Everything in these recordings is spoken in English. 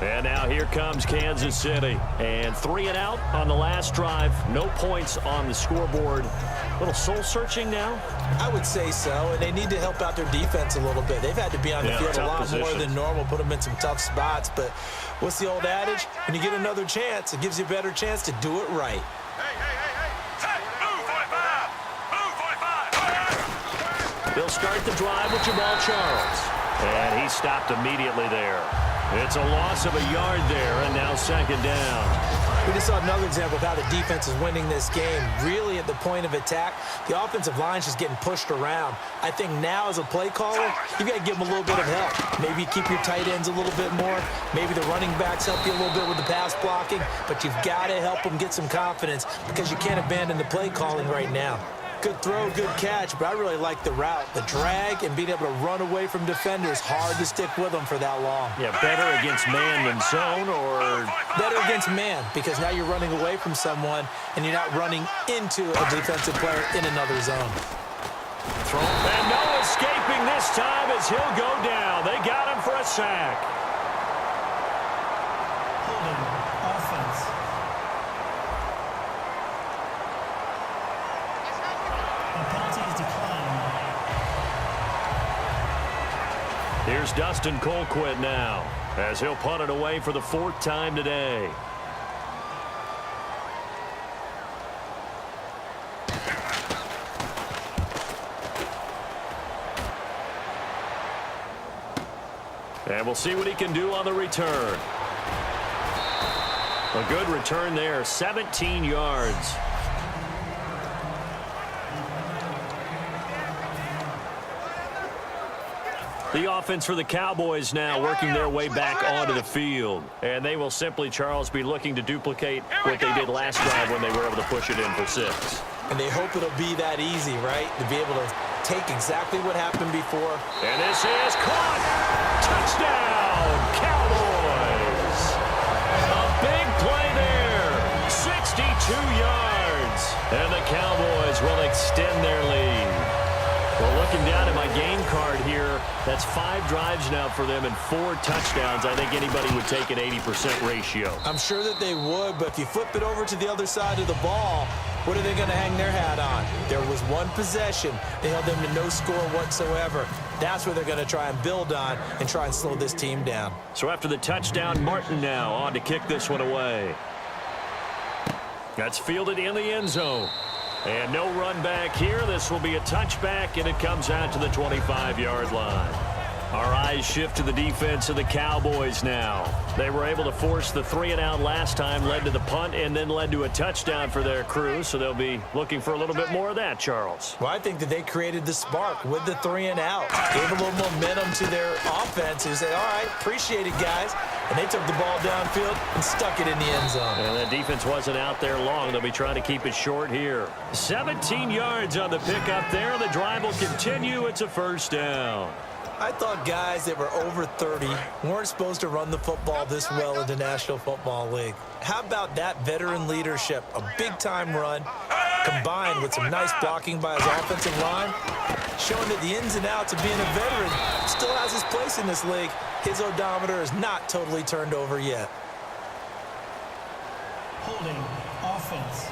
And now here comes Kansas City. And 3 and out on the last drive. No points on the scoreboard. A little soul-searching now? I would say so, and they need to help out their defense a little bit. They've had to be on the field a lot more than normal, put them in some tough spots. But what's the old adage? When you get another chance, it gives you a better chance to do it right. They'll start the drive with Jamal Charles. And he stopped immediately there. It's a loss of a yard there, and now second down. We just saw another example of how the defense is winning this game. Really at the point of attack, the offensive line is just getting pushed around. I think now as a play caller, you've got to give them a little bit of help. Maybe keep your tight ends a little bit more. Maybe the running backs help you a little bit with the pass blocking. But you've got to help them get some confidence because you can't abandon the play calling right now. Good throw, good catch, but I really like the route. The drag and being able to run away from defenders, hard to stick with them for that long. Yeah, better against man than zone, or? Better against man, because now you're running away from someone and you're not running into a defensive player in another zone. Throw, and no escaping this time as he'll go down. They got him for a sack. Holding offense. Here's Dustin Colquitt now, as he'll punt it away for the 4th time today. And we'll see what he can do on the return. A good return there, 17 yards. The offense for the Cowboys now working their way back onto the field. And they will simply, Charles, be looking to duplicate what they did last drive when they were able to push it in for 6. And they hope it'll be that easy, right? To be able to take exactly what happened before. And this is caught. Touchdown, Cowboys. A big play there. 62 yards. And the Cowboys will extend their lead. Well, looking down at my game card here, that's 5 drives now for them and 4 touchdowns. I think anybody would take an 80% ratio. I'm sure that they would, but if you flip it over to the other side of the ball, what are they going to hang their hat on? There was one possession. They held them to no score whatsoever. That's what they're going to try and build on and try and slow this team down. So after the touchdown, Martin now on to kick this one away. That's fielded in the end zone. And no run back here. This will be a touchback, and it comes out to the 25-yard line. Our eyes shift to the defense of the Cowboys now. They were able to force the 3 and out last time, led to the punt, and then led to a touchdown for their crew. So they'll be looking for a little bit more of that, Charles. Well, I think that they created the spark with the 3 and out. Gave a little momentum to their offense and said, all right, appreciate it, guys. And they took the ball downfield and stuck it in the end zone. And that defense wasn't out there long. They'll be trying to keep it short here. 17 yards on the pickup there. The drive will continue. It's a first down. I thought guys that were over 30 weren't supposed to run the football this well in the National Football League. How about that veteran leadership? A big-time run combined with some nice blocking by his offensive line, showing that the ins and outs of being a veteran still has his place in this league. His odometer is not totally turned over yet. Holding offense.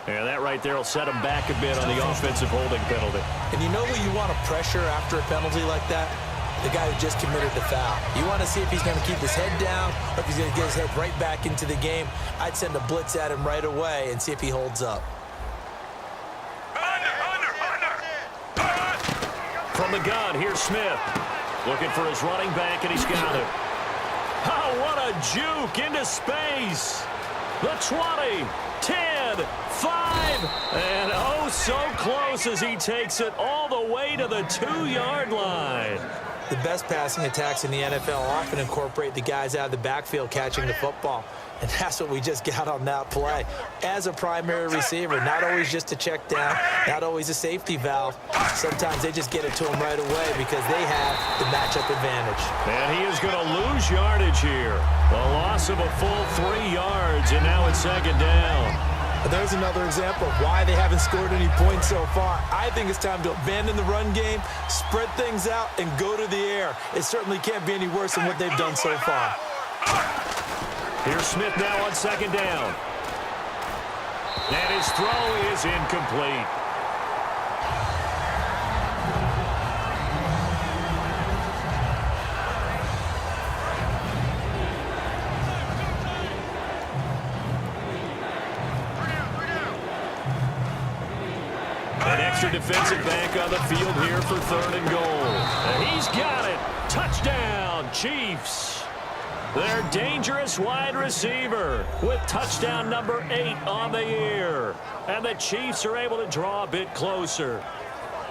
And that right there will set him back a bit on the offensive holding penalty. And you know who you want to pressure after a penalty like that? The guy who just committed the foul. You want to see if he's going to keep his head down or if he's going to get his head right back into the game. I'd send a blitz at him right away and see if he holds up. From the gun, here's Smith. Looking for his running back, and he's got it. Oh, what a juke into space. The 20, 10, 5, and oh, so close as he takes it all the way to the 2-yard line. The best passing attacks in the NFL often incorporate the guys out of the backfield catching the football. And that's what we just got on that play. As a primary receiver, not always just a check down, not always a safety valve. Sometimes they just get it to him right away because they have the matchup advantage. And he is going to lose yardage here. A loss of a full 3 yards, and now it's second down. There's another example of why they haven't scored any points so far. I think it's time to abandon the run game, spread things out, and go to the air. It certainly can't be any worse than what they've done so far. Here's Smith now on second down. And his throw is incomplete. An extra defensive back on the field here for 3rd and goal. And he's got it. Touchdown, Chiefs. Their dangerous wide receiver with touchdown number 8 on the year. And the Chiefs are able to draw a bit closer.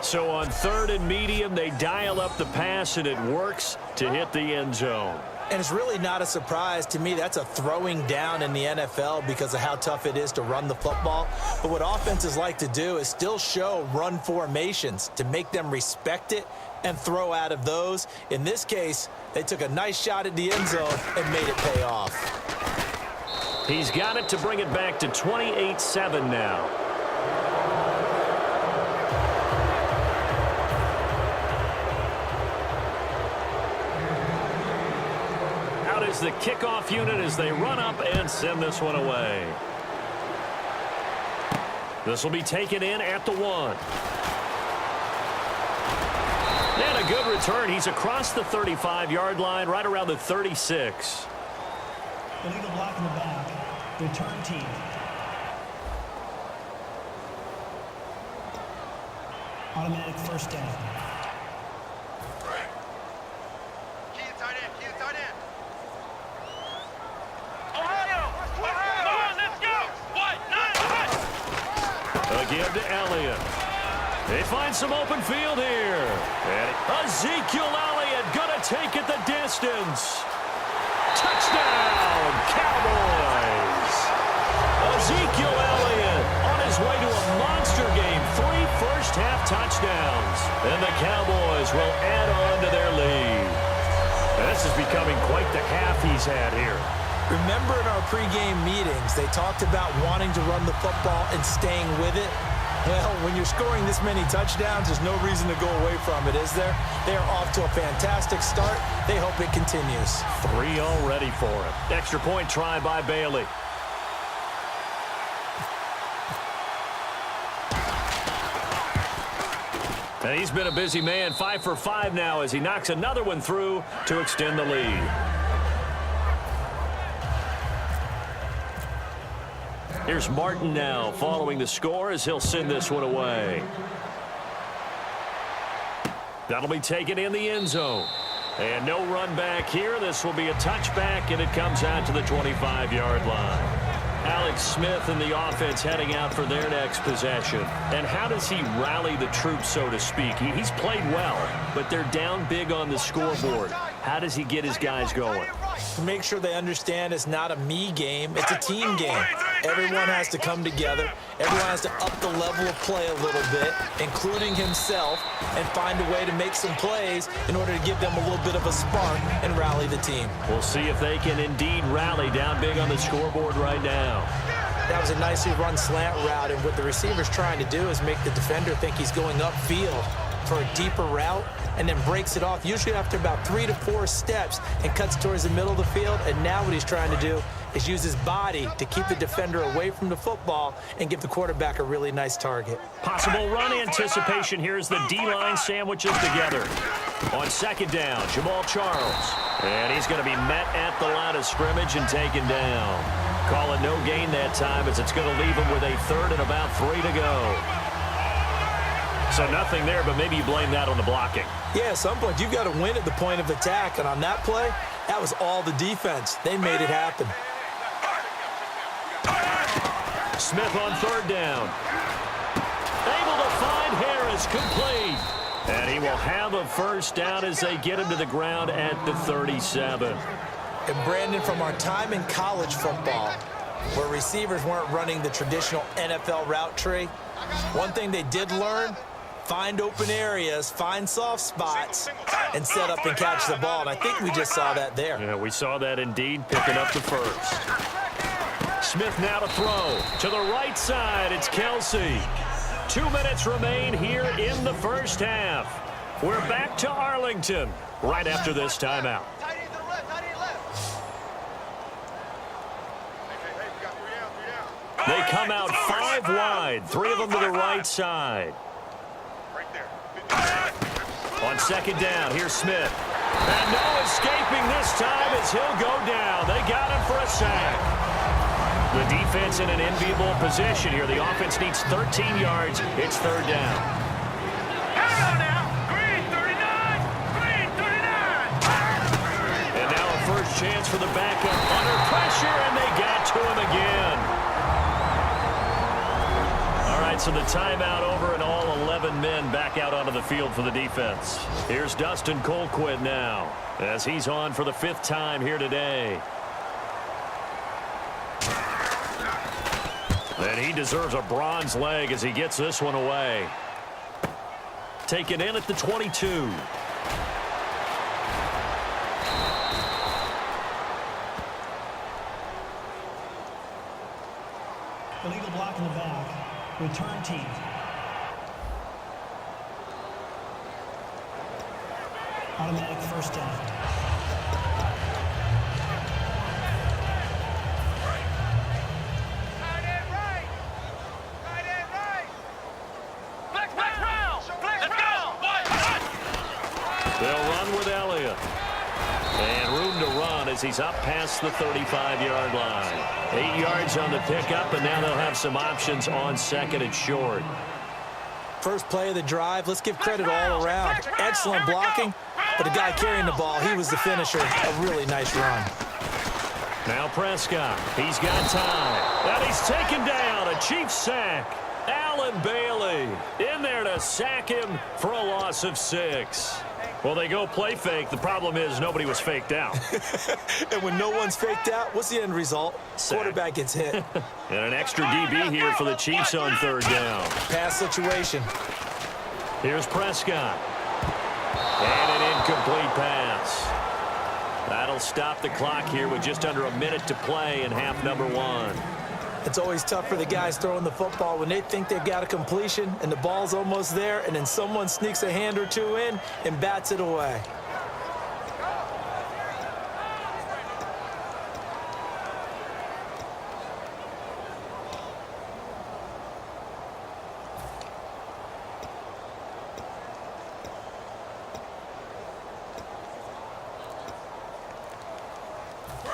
So on 3rd and medium, they dial up the pass, and it works to hit the end zone. And it's really not a surprise to me. That's a throwing down in the NFL because of how tough it is to run the football. But what offenses like to do is still show run formations to make them respect it and throw out of those. In this case, they took a nice shot at the end zone and made it pay off. He's got it to bring it back to 28-7 now. Is the kickoff unit as they run up and send this one away. This will be taken in at the 1. And a good return. He's across the 35-yard line, right around the 36. Illegal block in the back. Return team. Automatic first down. Give to Elliott. They find some open field here. And Ezekiel Elliott going to take it the distance. Touchdown, Cowboys. Ezekiel Elliott on his way to a monster game. 3 first-half touchdowns. And the Cowboys will add on to their lead. This is becoming quite the half he's had here. Remember in our pregame meetings, they talked about wanting to run the football and staying with it. Well, when you're scoring this many touchdowns, there's no reason to go away from it, is there? They are off to a fantastic start. They hope it continues. 3 already for him. Extra point try by Bailey. And he's been a busy man, 5 for 5 now as he knocks another one through to extend the lead. Here's Martin now following the score as he'll send this one away. That'll be taken in the end zone. And no run back here. This will be a touchback, and it comes out to the 25-yard line. Alex Smith and the offense heading out for their next possession. And how does he rally the troops, so to speak? He's played well, but they're down big on the scoreboard. How does he get his guys going? Make sure they understand it's not a me game, it's a team game. Everyone has to come together. Everyone has to up the level of play a little bit, including himself, and find a way to make some plays in order to give them a little bit of a spark and rally the team. We'll see if they can indeed rally down big on the scoreboard right now. That was a nicely run slant route, and what the receiver's trying to do is make the defender think he's going upfield for a deeper route, and then breaks it off, usually after about 3 to 4 steps, and cuts towards the middle of the field. And now what he's trying to do is use his body to keep the defender away from the football and give the quarterback a really nice target. Possible run anticipation here as the D-line sandwiches together. On second down, Jamal Charles. And he's going to be met at the line of scrimmage and taken down. Call it no gain that time as it's going to leave him with a 3rd and about 3 to go. So nothing there, but maybe you blame that on the blocking. Yeah, at some point you've got to win at the point of attack, and on that play, that was all the defense. They made it happen. Smith on 3rd down. Able to find Harris, complete. And he will have a first down as they get him to the ground at the 37. And Brandon, from our time in college football, where receivers weren't running the traditional NFL route tree, one thing they did learn: find open areas, find soft spots, and set up and catch the ball. And I think we just saw that there. Yeah, we saw that indeed, picking up the first. Smith now to throw. To the right side, it's Kelsey. 2 minutes remain here in the first half. We're back to Arlington right after this timeout. They come out 5 wide, 3 of them to the right side. On second down, here's Smith. And no escaping this time as he'll go down. They got him for a sack. The defense in an enviable position here. The offense needs 13 yards. It's third down. Green 39! Green 39! And now a first chance for the backup under pressure, and they got to him again. All right, so the timeout over and all 11 men back out onto the field for the defense. Here's Dustin Colquitt now as he's on for the 5th time here today. And he deserves a bronze leg as he gets this one away. Taken in at the 22. Illegal block in the back. Return team. Automatic first down. They'll run with Elliott. And room to run as he's up past the 35-yard line. 8 yards on the pickup, and now they'll have some options on second and short. First play of the drive, let's give credit all around. Excellent blocking, but the guy carrying the ball, he was the finisher. A really nice run. Now Prescott, he's got time. And he's taken down, a Chiefs sack. Allen Bailey in there to sack him for a loss of 6. Well, they go play fake. The problem is nobody was faked out. And when no one's faked out, what's the end result? Sack. Quarterback gets hit. And an extra DB here for the Chiefs on third down. Pass situation. Here's Prescott. And an incomplete pass. That'll stop the clock here with just under a minute to play in half number 1. It's always tough for the guys throwing the football when they think they've got a completion and the ball's almost there, and then someone sneaks a hand or two in and bats it away.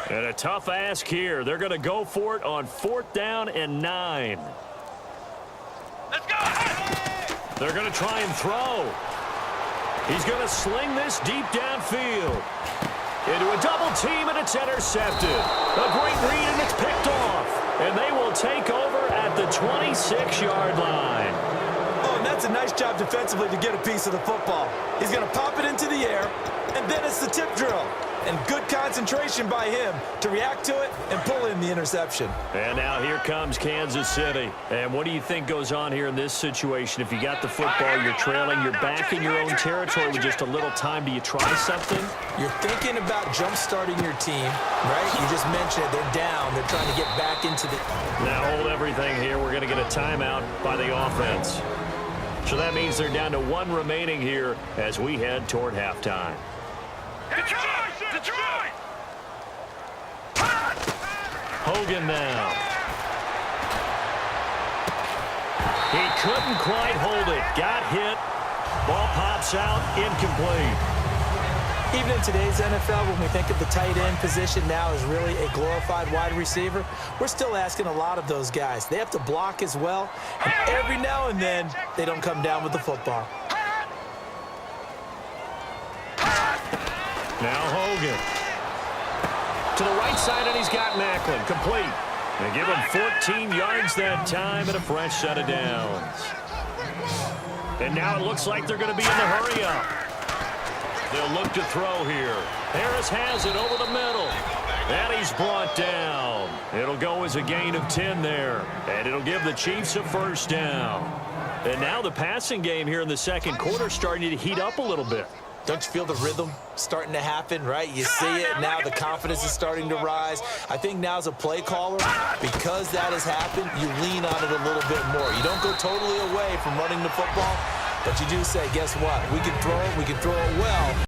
And a tough ask here. They're going to go for it on 4th down and 9. Let's go! They're going to try and throw. He's going to sling this deep downfield. Into a double team, and it's intercepted. A great read, and it's picked off. And they will take over at the 26-yard line. Oh, and that's a nice job defensively to get a piece of the football. He's going to pop it into the air, and then it's the tip drill. And good concentration by him to react to it and pull in the interception. And now here comes Kansas City. And what do you think goes on here in this situation? If you got the football, you're trailing, you're back in your own territory with just a little time. Do you try something? You're thinking about jump-starting your team, right? You just mentioned it. They're down. They're trying to get back into the... Now hold everything here. We're going to get a timeout by the offense. So that means they're down to 1 remaining here as we head toward halftime. Detroit! Hogan now. He couldn't quite hold it. Got hit. Ball pops out. Incomplete. Even in today's NFL, when we think of the tight end position now as really a glorified wide receiver, we're still asking a lot of those guys. They have to block as well, and every now and then, they don't come down with the football. Now Hogan. To the right side, and he's got Macklin. Complete. They give him 14 yards that time and a fresh set of downs. And now it looks like they're going to be in the hurry-up. They'll look to throw here. Harris has it over the middle. And he's brought down. It'll go as a gain of 10 there. And it'll give the Chiefs a first down. And now the passing game here in the second quarter starting to heat up a little bit. Don't you feel the rhythm starting to happen, right? You see it now, the confidence is starting to rise. I think now as a play caller, because that has happened, you lean on it a little bit more. You don't go totally away from running the football, but you do say, guess what? We can throw it well.